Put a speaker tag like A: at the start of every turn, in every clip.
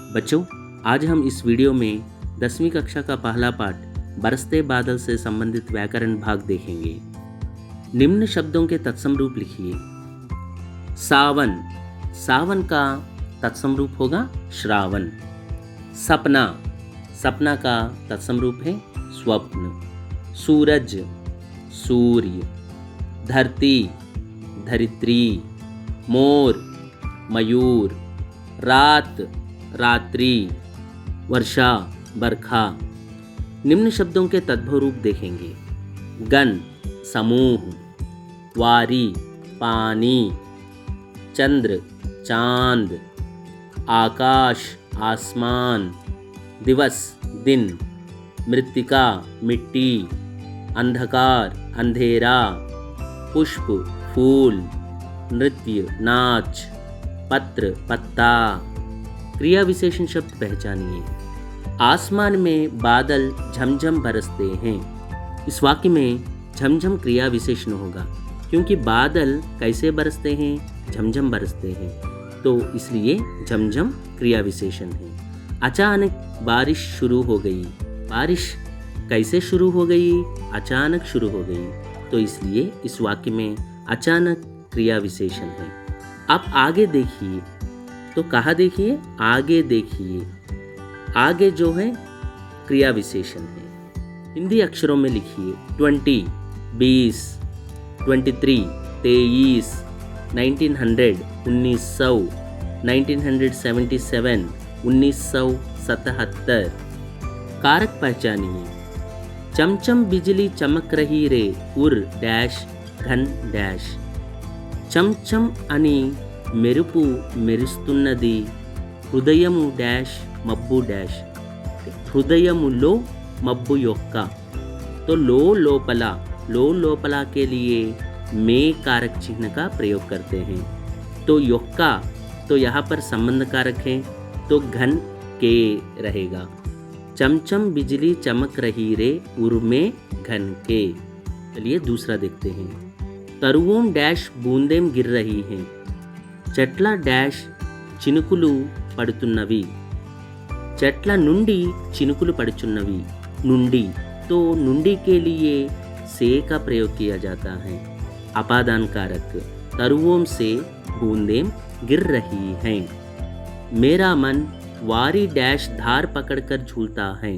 A: बच्चों, आज हम इस वीडियो में 10वीं कक्षा का पहला पाठ बरसते बादल से संबंधित व्याकरण भाग देखेंगे। निम्न शब्दों के तत्सम रूप लिखिए। सावन, सावन का तत्सम रूप होगा श्रावण। सपना, सपना का तत्सम रूप है स्वप्न। सूरज, सूर्य। धरती, धरित्री। मोर, मयूर। रात, रात्रि। वर्षा, बरखा। निम्न शब्दों के तद्भव रूप देखेंगे। गण, समूह। वारी, पानी। चंद्र, चांद। आकाश, आसमान। दिवस, दिन। मृत्तिका, मिट्टी। अंधकार, अंधेरा। पुष्प, फूल। नृत्य, नाच। पत्र, पत्ता। क्रिया विशेषण शब्द पहचानिए। आसमान में बादल झमझम बरसते हैं। इस वाक्य में झमझम क्रिया विशेषण होगा, क्योंकि बादल कैसे बरसते हैं? झमझम बरसते हैं, तो इसलिए झमझम क्रिया विशेषण है। अचानक बारिश शुरू हो गई। बारिश कैसे शुरू हो गई? अचानक शुरू हो गई, तो इसलिए इस वाक्य में अचानक क्रिया विशेषण है। आप आगे देखिए, तो कहाँ देखिए? आगे देखिए। आगे जो है क्रिया विशेषण है। हिंदी अक्षरों में लिखिए। 20, 20, 23, 23, 1900, 1900, 1977, 1977। कारक पहचानिए। चमचम बिजली चमक रही रे, उर डैश घन डैश। చంచం అని మెరుపు మెరుస్తున్నది, హృదయము డాష్ మబ్బు డాష్। హృదయములో మబ్బు యొక్క, तो लो लोपला, लो लोपला के लिए में कारक चिन्ह का प्रयोग करते हैं। तो योक्का, तो यहाँ पर संबंध कारक है, तो घन के रहेगा। चमचम बिजली चमक रही रे, उर में घन के। चलिए दूसरा देखते हैं। తరువం డాష్ బూందేం గిర్ రహీ హై, చెట్ల డాష్ చినుకులు పడుతున్నవి। చెట్ల నుండి చినుకులు పడుచున్నవి, నుండి, तो నుండి के लिए से का प्रयोग किया जाता है। अपादान कारक, तरुओं से बूंदें गिर रही हैं। मेरा मन वारी डैश धार पकड़कर झूलता है।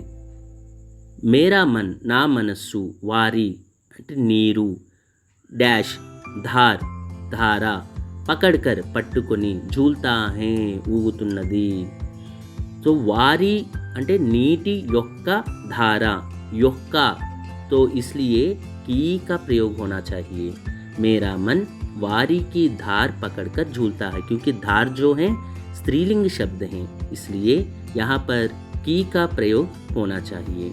A: मेरा मन ना मनस्सु, वारी అంటే నీరు, డాష్ ధార్ ధార, పకడ్కర్ పట్టుకొని, झूलता है ఊగుతున్నది। तो వారి అంటే నీటి యొక్క ధార, యొక్క, तो इसलिए की का प्रयोग होना चाहिए। मेरा मन वारी की धार पकड़कर झूलता है, क्योंकि धार जो है स्त्रीलिंग शब्द हैं, इसलिए यहाँ पर की का प्रयोग होना चाहिए।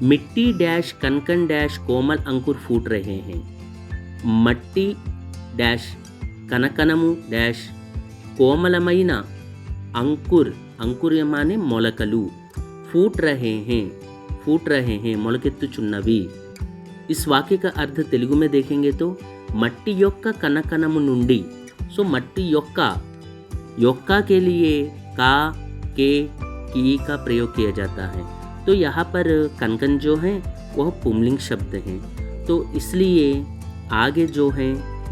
A: मिट्टी डैश कनकन डैश कोमल अंकुर फूट रहे हैं। మట్టి డాష్ కనకనము డాష్ కోమలమైన అంకుర్, అంకుర్ మానే మొలకలు, फूट रहे हैं, फूट रहे हैं మొలకెత్తుచున్నవి। इस वाक्य का अर्थ तेलुगु में देखेंगे तो మట్టి యొక్క కనకనము నుండి, सो मट्टी योक्का, योक्का के लिए का, के, की का प्रयोग किया जाता है। तो यहाँ पर कनकन जो है वह पुंलिंग शब्द है, तो इसलिए आगे जो है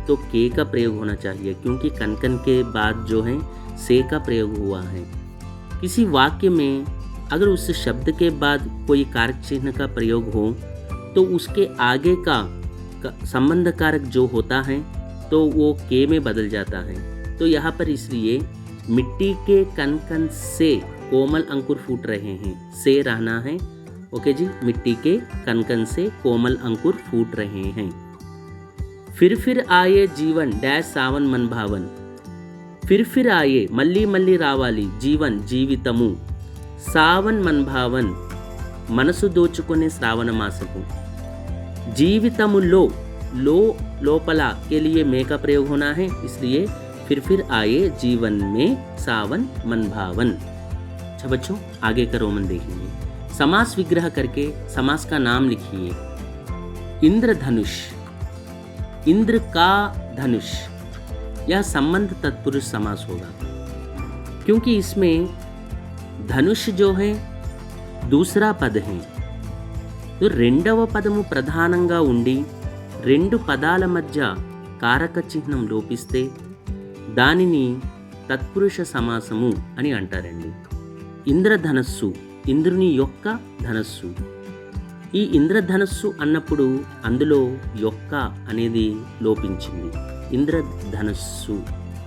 A: तो के का प्रयोग होना चाहिए, क्योंकि कनकन के बाद जो है से का प्रयोग हुआ है। किसी वाक्य में अगर उस शब्द के बाद कोई कारक चिन्ह का प्रयोग हो, तो उसके आगे का संबंध कारक जो होता है तो वो के में बदल जाता है। तो यहाँ पर इसलिए मिट्टी के कनकन से कोमल अंकुर फूट रहे हैं, से रहना है। ओके जी, मिट्टी के कनकन से कोमल अंकुर फूट रहे हैं। फिर आए जीवन डैश सावन मन भावन। फिर आए మళ్ళీ మళ్ళీ రావాలి, జీవన్ జీవితము, సావన్ మన్ భావన్ మనసు దోచుకునే శ్రావణ మాసము। జీవితములో लो लोपला के लिए में का प्रयोग होना है, इसलिए फिर आए जीवन में सावन मन भावन। अच्छा बच्चों, आगे का रोमन देखेंगे। समास विग्रह करके समास का नाम लिखिए। इंद्रधनुष, इंद्र का धनुष, यह संबंध तत्पुरुष समास होगा, क्योंकि इसमें ధనుష్ जो है दूसरा పద है. రెండవ పదము ప్రధానంగా ఉండి రెండు పదాల మధ్య కారక చిహ్నం లోపిస్తే దానిని తత్పురుష సమాసము అని అంటారండి. ఇంద్రధనస్సు, ఇంద్రుని యొక్క ధనస్సు. ఈ ఇంద్రధనస్సు అన్నప్పుడు అందులో యొక్క అనేది లోపించింది, ఇంద్రధనస్సు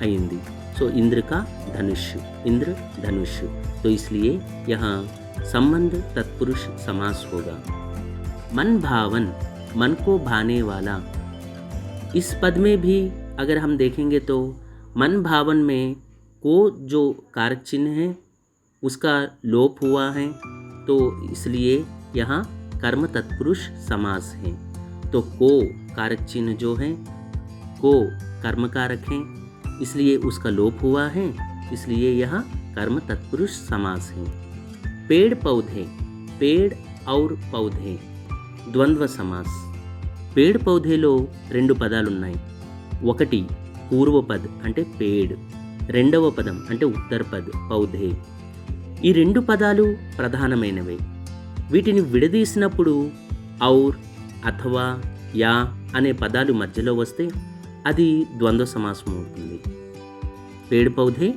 A: అయింది. సో इंद्र का धनुष, इंद्र धनुष. तो इसलिए यहाँ संबंध तत्पुरुष समास होगा. मन भावन, मन को भाने वाला. इस पद में भी अगर हम देखेंगे तो मन भावन में को जो कारक चिन्ह है उसका लोप हुआ है, तो इसलिए यहाँ कर्म तत्पुरुष समास है. तो को कारक चिन्ह जो है, को कर्म कारक है, इसलिए उसका लोप हुआ है, इसलिए यहाँ कर्म तत्पुरुष समास है. पेड़ पौधे, पेड़ और पौधे ద్వంద్వ సమాస్. పేడ్ పౌధేలో రెండు పదాలున్నాయి. ఒకటి పూర్వపద్ అంటే పేడ్, రెండవ పదం అంటే ఉత్తరపద్ పౌధే. ఈ రెండు పదాలు ప్రధానమైనవే. వీటిని విడదీసినప్పుడు ఔర్ అథవా యా అనే పదాలు మధ్యలో వస్తే అది ద్వంద్వ సమాసం అవుతుంది. పేడ్ పౌధే,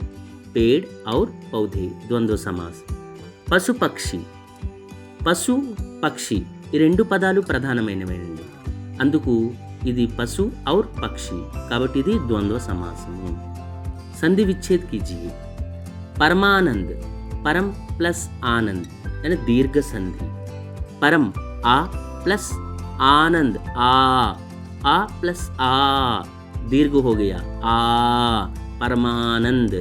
A: పేడ్ ఔర్ పౌధే ద్వంద్వ సమాస్. పశు పక్షి, పశు పక్షి ఈ రెండు పదాలు ప్రధానమైనవేనండి. అందుకు ఇది పశు ఔర్ పక్షి, కాబట్టి ఇది ద్వంద్వ సమాసము. సంధి విచ్ఛేద్ కీజియే. పరమానంద్, పరం ప్లస్ ఆనంద్ यानी दीर्घ संधि. परम आ प्लस आनंद, आ प्लस आ दीर्घ हो गया, आ परमानंद.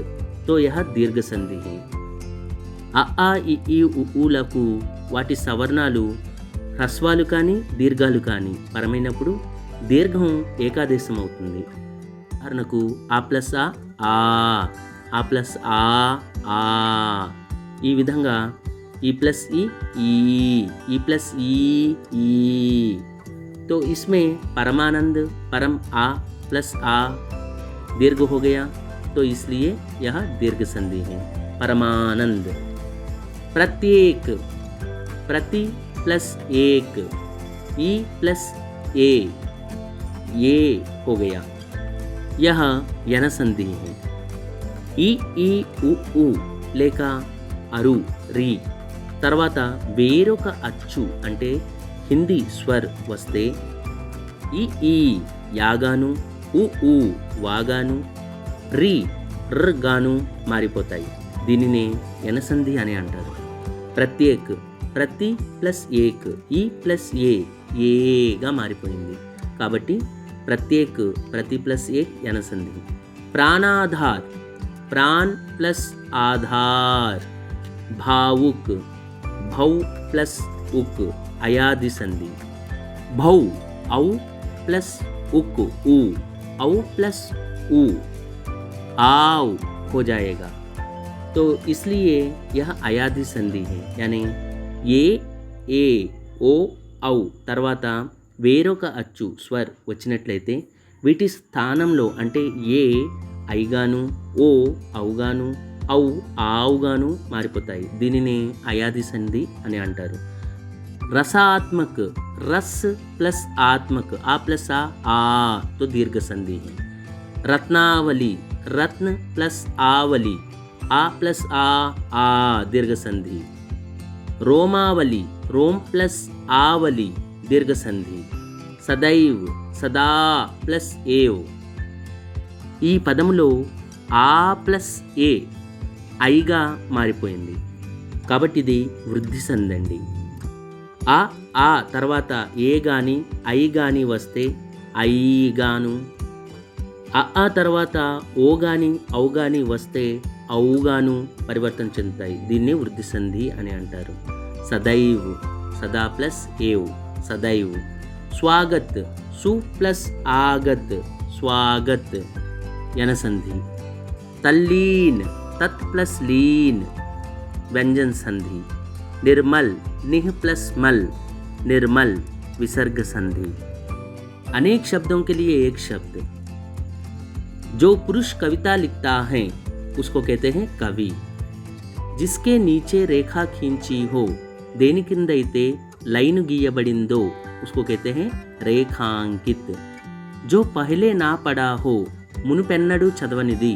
A: तो यह दीर्घ संधि है. आ इ ई उ లకు వాటి సవర్ణాలు హ్రస్వాలు కానీ దీర్ఘాలు కానీ పరమైనప్పుడు దీర్ఘం ఏకాదేశం అవుతుంది. ఉదాహరణకు ఆ ప్లస్ ఆ ప్లస్ ఆ, ఈ విధంగా ई प्लस ई प्लस ई. तो इसमें परमानंद परम आ प्लस आ दीर्घ हो गया, तो इसलिए यह दीर्घ संधि है. परमानंद. प्रत्येक, प्रति प्लस एक, ई प्लस ए, ये हो गया, यह यन संधि है. ई उ లేక అరు రీ తర్వాత వేరొక అచ్చు అంటే హిందీ స్వర్ వస్తే ఈ యాగాను, ఉ వాగాను, రీ ర్గాను మారిపోతాయి. దీనినే యనసంధి అని అంటారు. ప్రత్యేక్, ప్రతి ప్లస్ ఏక్, ఈ ప్లస్ ఏగా మారిపోయింది కాబట్టి ప్రత్యేక్, ప్రతి ప్లస్ ఏక్ యనసంధి. ప్రాణాధార్, प्राण प्लस आधार. भावुक, भौ प्लस उक अयादि संधि. भौ औ प्लस उक उ, औ प्लस उ आव हो जाएगा, तो इसलिए यह अयादि संधि है. यानी ఏ ఓ ఔ తర్వాత వేరొక అచ్చు స్వర్ వచ్చినట్లయితే వీటి స్థానంలో అంటే ఏ ఐగాను, ఓ ఔగాను, ఔ ఆవుగాను మారిపోతాయి. దీనిని అయాది సంధి అని అంటారు. రసాత్మక్, రస్ ప్లస్ ఆత్మక్, ఆ ప్లస్ ఆ तो दीर्घ संधि है. रत्नावली, रत्न प्लस आवली, आ प्लस आ दीर्घ संधि. रोमावली, रोम प्लस आवली दीर्घ संधि. सदैव, सदा प्लस एव. ఈ పదములో ఆ ప్లస్ ఏ ఐగా మారిపోయింది కాబట్టి ఇది వృద్ధి సంధి అండి. ఆ తర్వాత ఏ గాని ఐ గాని వస్తే ఐగాను, ఆ తర్వాత ఓ గాని ఔ గాని వస్తే ఔగాను పరివర్తన చెందుతాయి. దీన్నే వృద్ధి సంధి అని అంటారు. సదైవ్, సదా ప్లస్ ఏవ్ సదైవ్. స్వాగత్, సు ప్లస్ ఆగత్ స్వాగత్ यन संधि. तल्लीन, तत् प्लस लीन व्यंजन संधि. निर्मल, निह प्लस मल निर्मल विसर्ग संधि. अनेक शब्दों के लिए एक शब्द. जो पुरुष कविता लिखता है उसको कहते हैं कवि. జిస్కే నీచే రేఖా ఖీంచీ హో, దేని కిందైతే లైన్ గీయబడిందో ఉస్కో కహతే హై రేఖాంకిత్. జో పహలే నా పడా హో, మునుపెన్నడూ చదవనిది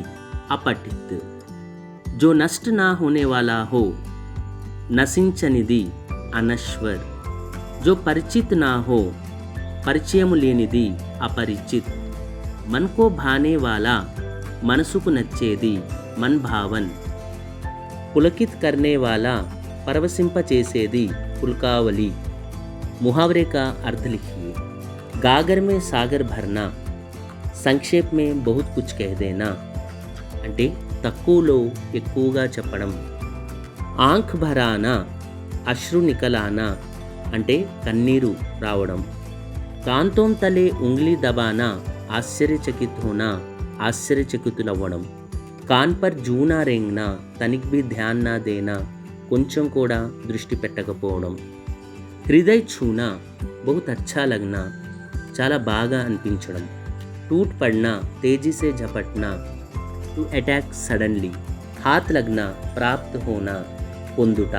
A: అపఠిత్. జో నష్ట్ నా హోనే వాలా హో, నశించనిది అనశ్వర్. జో పరిచిత్ నా హో, పరిచయము లేనిది అపరిచిత్. మన్కో భానే వాలా, మనసుకు నచ్చేది మన్ భావన్. పులకిత్ కర్నే వాలా, పరవశింపచేసేది పుల్కావలి. ముహావరే కా అర్థ లిఖియే. గాగర్ మే సాగర్ భర్నా, సంక్షేప్ మే బహుత్ కుచ్ కహ్ దేనా, అంటే తక్కువలో ఎక్కువగా చెప్పడం. ఆంఖ్ భరానా, అశ్రు నికలానా, అంటే కన్నీరు రావడం. కాంతోం తలే ఉంగ్లీ దబానా, ఆశ్చర్యచకిత్ హోనా, ఆశ్చర్యచకితులవ్వడం. కాన్ పర్ జూనా రేంగ్నా, తనిక్ భీ ధ్యాన్ నా దేనా, కొంచెం కూడా దృష్టి పెట్టకపోవడం. హృదయ్ ఛూనా, బహుత్ అచ్చా లగ్నా, చాలా బాగా అనిపించడం. టూట్ పడ్నా, తేజీ సే ఝపట్నా, టు అటాక్ సడన్లీ. హాత్ లగ్నా, ప్రాప్త్ హోనా, పొందుట.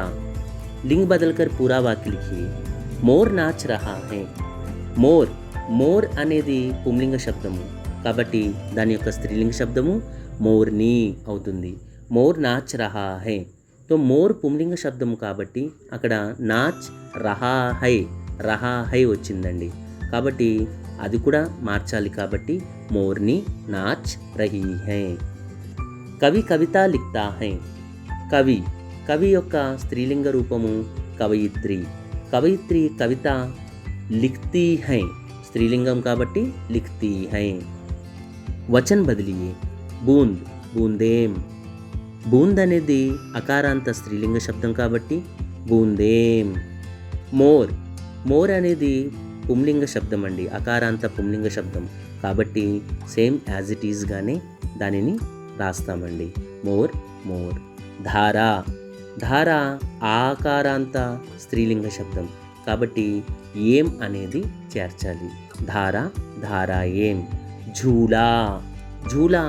A: లింగ్ బదల్కర్ పూరా వాక్య లిఖియే. మోర్ నాచ్ రహా హై. మోర్, మోర్ అనేది పుంలింగ శబ్దము కాబట్టి దాని యొక్క స్త్రీలింగ శబ్దము మోర్ని అవుతుంది. మోర్ నాచ్ రహా హై. తో మోర్ పుంలింగ శబ్దము కాబట్టి అక్కడ నాచ్ రహా హై, రహా హై వచ్చిందండి. కాబట్టి అది కూడా మార్చాలి కాబట్టి మోర్ని నాచ్ రహీ హై. కవి కవిత లిఖతా హై. కవి, కవి యొక్క స్త్రీలింగ రూపము కవయిత్రి. కవయిత్రి కవిత లిఖ్తీ హై, స్త్రీలింగం కాబట్టి లిఖ్తీ హై. వచన్ బదిలియే. బూంద్, బూందేం. బూంద్ అనేది అకారాంత స్త్రీలింగ శబ్దం కాబట్టి బూందేం. మోర్, మోర్ అనేది పుంలింగ శబ్దం అండి, అకారాంత పుంలింగ శబ్దం కాబట్టి సేమ్ యాజ్ ఇట్ ఈజ్గానే దానిని రాస్తామండి. More, more. ధారా, ధారా ఆకారాంత స్త్రీలింగ శబ్దం కాబట్టి ఏం అనేది చేర్చాలి. ధారా, ధారా ఏం. ఝూలా, ఝూలా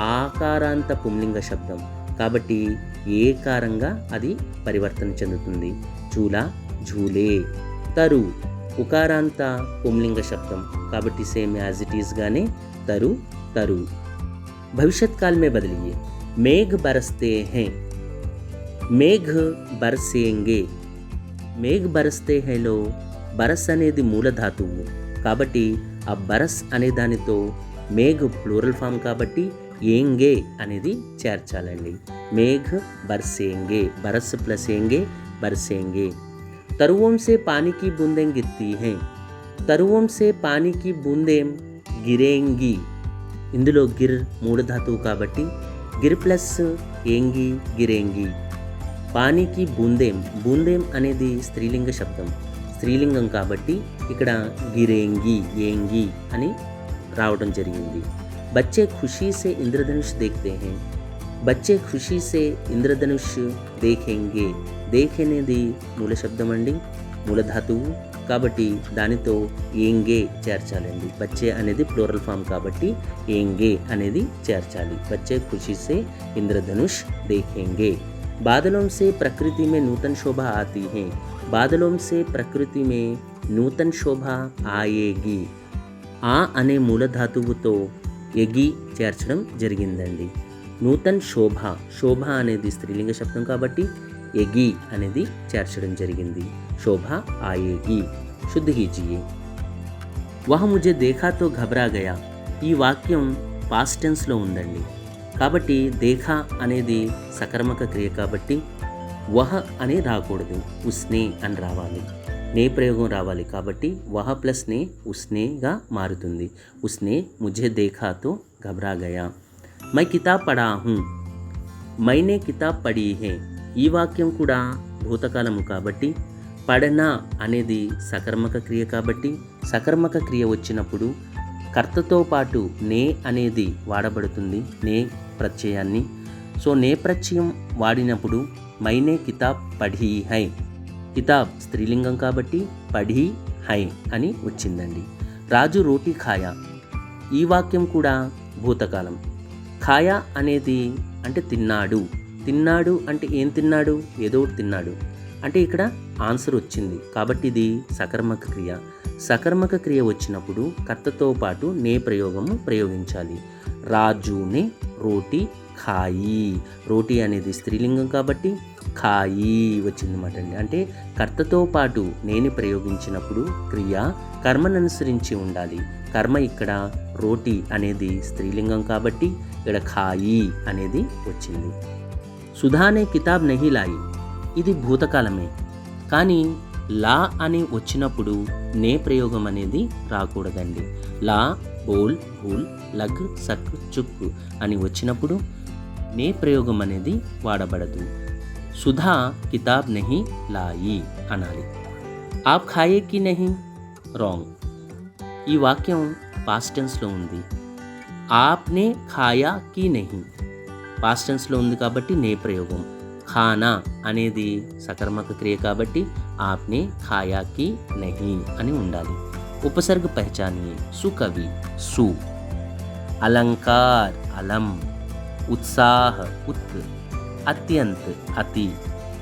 A: ఆకారాంత పుంలింగ శబ్దం కాబట్టి ఏకారంగా అది పరివర్తన చెందుతుంది. ఝూలా, ఝూలే. తరు, ఉకారాంత పుంలింగ శబ్దం కాబట్టి సేమ్ యాజ్ ఇట్ ఈజ్గానే తరు, తరు. భవిష్యత్ కాల్ మే బదలియే. మేఘ్ బరస్తే హై. మేఘ్ బర్సేంగే. మేఘ్ బరస్తే హైలో బరస్ అనేది మూల ధాతువు కాబట్టి ఆ బరస్ అనే దానితో మేఘ్ ప్లూరల్ ఫామ్ కాబట్టి ఏంగే అనేది చేర్చాలండి. మేఘ్ బర్సేంగే, బరస్ ప్లస్ ఏంగే బర్సేంగే. తరువోం సే పానీ కి బూందేం గిర్తీ హై. తరువోం సే పానీ కి బూందేం గిరేంగి. ఇందులో గిర్ మూల ధాతువు కాబట్టి గిర్ ప్లస్ ఏంగి గిరేంగి. పానీకి బూందేం, బూందేం అనేది స్త్రీలింగ శబ్దం, స్త్రీలింగం కాబట్టి ఇక్కడ గిరేంగి, ఏంగి అని రావడం జరిగింది. బచ్చే ఖుషీ సే ఇంద్రధనుష్ దేఖ్తే హై. బచ్చే ఖుషీ సే ఇంద్రధనుష్ దేఖేంగే. దేఖ్ అనేది మూల శబ్దం అండి, మూల ధాతువు కాబట్టి దానితో ఏంగే చేర్చాలండి. బచ్చే అనేది ప్లూరల్ ఫామ్ కాబట్టి ఏంగే అనేది చేర్చాలి. బచ్చే ఖుషీ సే ఇంద్రధనుష్ దేఖేంగే. बादलों से प्रकृति में नूतन शोभा आती है. बादलों से प्रकृति में नूतन शोभा आएगी. ఆ అనే మూల ధాతువుతో ఎగి చేర్చడం జరిగిందండి. నూతన్ శోభ, శోభ అనేది స్త్రీలింగ శబ్దం కాబట్టి ఎగి అనేది చేర్చడం జరిగింది. శోభ ఆయేగి. శుద్ధ కీజియే. వహ ముझे देखा तो घबरा गया. ఈ వాక్యం పాస్ట్ టెన్స్లో ఉందండి కాబట్టి దేఖా అనేది సకర్మక క్రియ కాబట్టి వహ అని రాకూడదు, ఉస్నే అని రావాలి. నే ప్రయోగం రావాలి కాబట్టి వహ ప్లస్ నే ఉస్నేగా మారుతుంది. ఉస్నే ముझे देखा तो घबरा गया. मैं किताब पढ़ा हूँ. मैंने किताब पढ़ी है. ఈ వాక్యం కూడా భూతకాలము కాబట్టి పడనా అనేది సకర్మక క్రియ కాబట్టి సకర్మక క్రియ వచ్చినప్పుడు కర్తతో పాటు నే అనేది వాడబడుతుంది, నే ప్రత్యయాన్ని. సో నే ప్రత్యయం వాడినప్పుడు మైనే కితాబ్ పఢీ హై. కితాబ్ స్త్రీలింగం కాబట్టి పఢీ హై అని వచ్చిందండి. రాజు రోటీ ఖాయా. ఈ వాక్యం కూడా భూతకాలం. ఖాయా అనేది అంటే తిన్నాడు, తిన్నాడు అంటే ఏం తిన్నాడు? ఏదో ఒకటి తిన్నాడు అంటే ఇక్కడ ఆన్సర్ వచ్చింది కాబట్టి ఇది సకర్మక క్రియ. సకర్మక క్రియ వచ్చినప్పుడు కర్తతో పాటు నే ప్రయోగము ప్రయోగించాలి. రాజునే రోటీ ఖాయి. రోటీ అనేది స్త్రీలింగం కాబట్టి ఖాయి వచ్చిందన్నమాట అండి. అంటే కర్తతో పాటు నేను ప్రయోగించినప్పుడు క్రియ కర్మను అనుసరించి ఉండాలి. కర్మ ఇక్కడ రోటీ అనేది స్త్రీలింగం కాబట్టి ఇక్కడ ఖాయి అనేది వచ్చింది. సుధానే కితాబ్ నహీ లాయి. ఇది భూతకాలమే కానీ లా అని వచ్చినప్పుడు నే ప్రయోగం అనేది రాకూడదండి. లా బోల్ భూల్ లగ్ సక్ చుక్ అని వచ్చినప్పుడు నే ప్రయోగం అనేది వాడబడదు. సుధా కితాబ్ నహీ లాయి అనాలి. ఆప్ ఖాయే కి నహీ రాంగ్. ఈ వాక్యం పాస్ట్ టెన్స్లో ఉంది. ఆప్నే ఖాయా కి నహీ పాస్ట్ టెన్స్లో ఉంది కాబట్టి నే ప్రయోగం. ఖానా అనేది సకర్మక క్రియ కాబట్టి ఆప్నే ఖాయా కి నహీ అని ఉండాలి. ఉపసర్గ పహచానియే. సుకవి సు, अलंकार अलम, उत्साह उत, अत्यंत अति,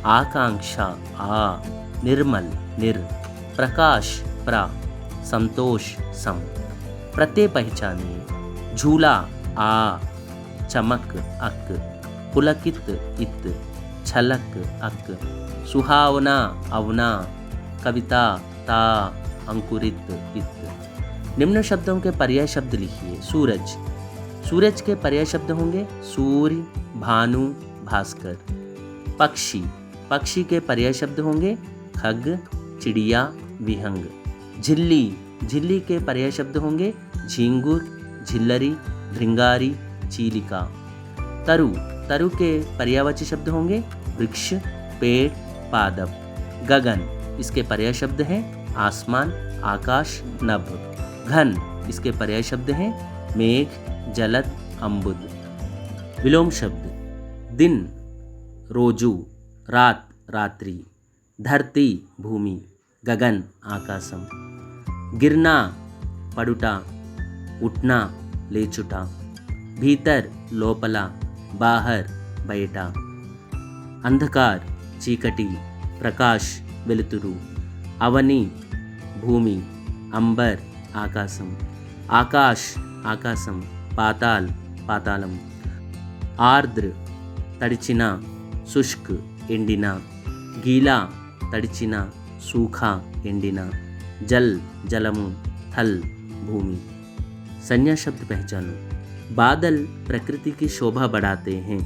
A: आकांक्षा आ, निर्मल निर, प्रकाश प्रा, संतोष सम. प्रत्यय पहचानिए. झूला आ, चमक अक, पुलकित इत, छलक अक, सुहावना अवना, कविता ता, अंकुरित इत. निम्न शब्दों के पर्याय शब्द लिखिए. सूरज, सूरज के पर्याय शब्द होंगे सूर्य, भानु, भास्कर. पक्षी, पक्षी के पर्याय शब्द होंगे खग, चिड़िया, विहंग. झिल्ली, झिल्ली के पर्याय शब्द होंगे झींगुर, झिल्लरी, भृंगारी, चीलिका. तरु, तरु के पर्यायवाची शब्द होंगे वृक्ष, पेड़, पादप. गगन, इसके पर्याय शब्द हैं आसमान, आकाश, नभ. घन, इसके पर्याय शब्द हैं मेघ, जलद, अम्बुद. विलोम शब्द. दिन, रोजू, रात, रात्रि. धरती, भूमि. गगन, आकाशम. गिरना, पडुटा. उठना, लेचुटा. भीतर, लोपला. बाहर, बयटा. अंधकार, चीकटी. प्रकाश, వెలుతురు. అవని, భూమి. అంబర్, ఆకాశం. ఆకాష్, ఆకాశం. పాతాల్, పాతాళం. ఆర్ద్ర, తడిచిన. శుష్క్, ఎండిన. గీలా, తడిచిన. సూఖా, ఎండిన. జల్, జలము. థల్, భూమి. సంజ్ఞా శబ్ద పహచాను. బాదల్ ప్రకృతికి శోభ బడాతే హై.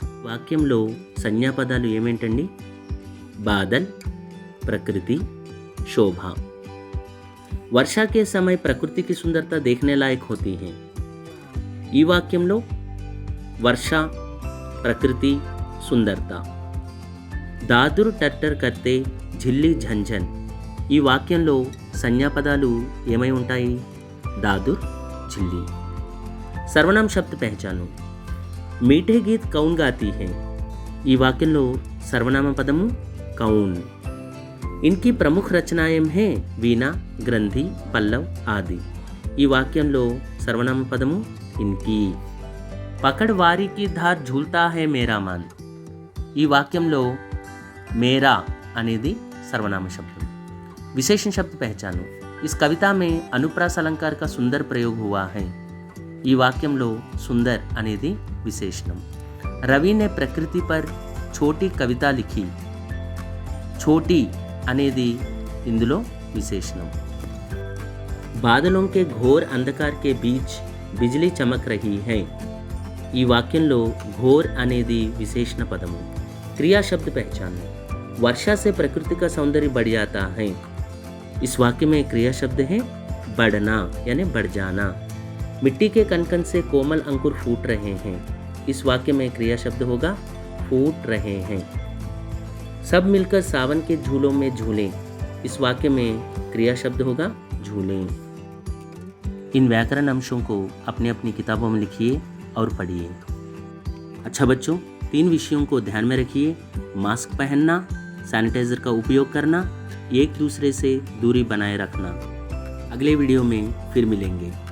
A: వాక్యంలో సంజ్ఞాపదాలు ఏమేంటండి? బాదల్, प्रकृति, शोभा. वर्षा के समय प्रकृति की सुंदरता देखने लायक होती है. ఈ వాక్యంలో వర్ష, ప్రకృతి, సుందరత. దాదుర్ టట్టర్ కర్తే ఝిల్లి ఝంఝన్. ఈ వాక్యంలో సంజ్ఞాపదాలు ఏమై ఉంటాయి? దాదుర్, ఝిల్లి. సర్వనామ శబ్ద పహచాను. మీఠే గీత్ కౌన్ గాతీ హై. ఈ వాక్యంలో సర్వనామ పదము కౌన్. इनकी प्रमुख रचनाएं हैं वीणा, ग्रंथि, पल्लव आदि. ఈ వాక్యంలో సర్వనామ పదము ఇన్కి. పకడ్ వారి కి ధార్ ఝూల్తా హై మేరా మాన్. ఈ వాక్యంలో మేరా అనేది సర్వనామ శబ్దం. విశేషణ శబ్ద పహచాను. इस कविता में अनुप्रास अलंकार का सुंदर प्रयोग हुआ है. ఈ వాక్యంలో సుందర్ అనేది విశేషణం. రవి ने प्रकृति पर छोटी कविता लिखी. छोटी అనేది ఇందులో విశేషణం. బాదలోं के घोर अंधकार के बीच बिजली चमक रही है. ఈ వాక్యంలో घोर అనేది విశేషణ పదము. क्रिया शब्द पहचान. वर्षा से प्रकृति का सौंदर्य बढ़ जाता है. इस वाक्य में क्रिया शब्द है बढ़ना यानी बढ़ जाना. मिट्टी के कणकण से कोमल अंकुर फूट रहे हैं. इस वाक्य में क्रिया शब्द होगा फूट रहे हैं. सब मिलकर सावन के झूलों में झूलें. इस वाक्य में क्रिया शब्द होगा झूलें. इन व्याकरण अंशों को अपने अपनी किताबों में लिखिए और पढ़िए. अच्छा बच्चों, 3 विषयों को ध्यान में रखिए. मास्क पहनना, सैनिटाइजर का उपयोग करना, एक दूसरे से दूरी बनाए रखना. अगले वीडियो में फिर मिलेंगे.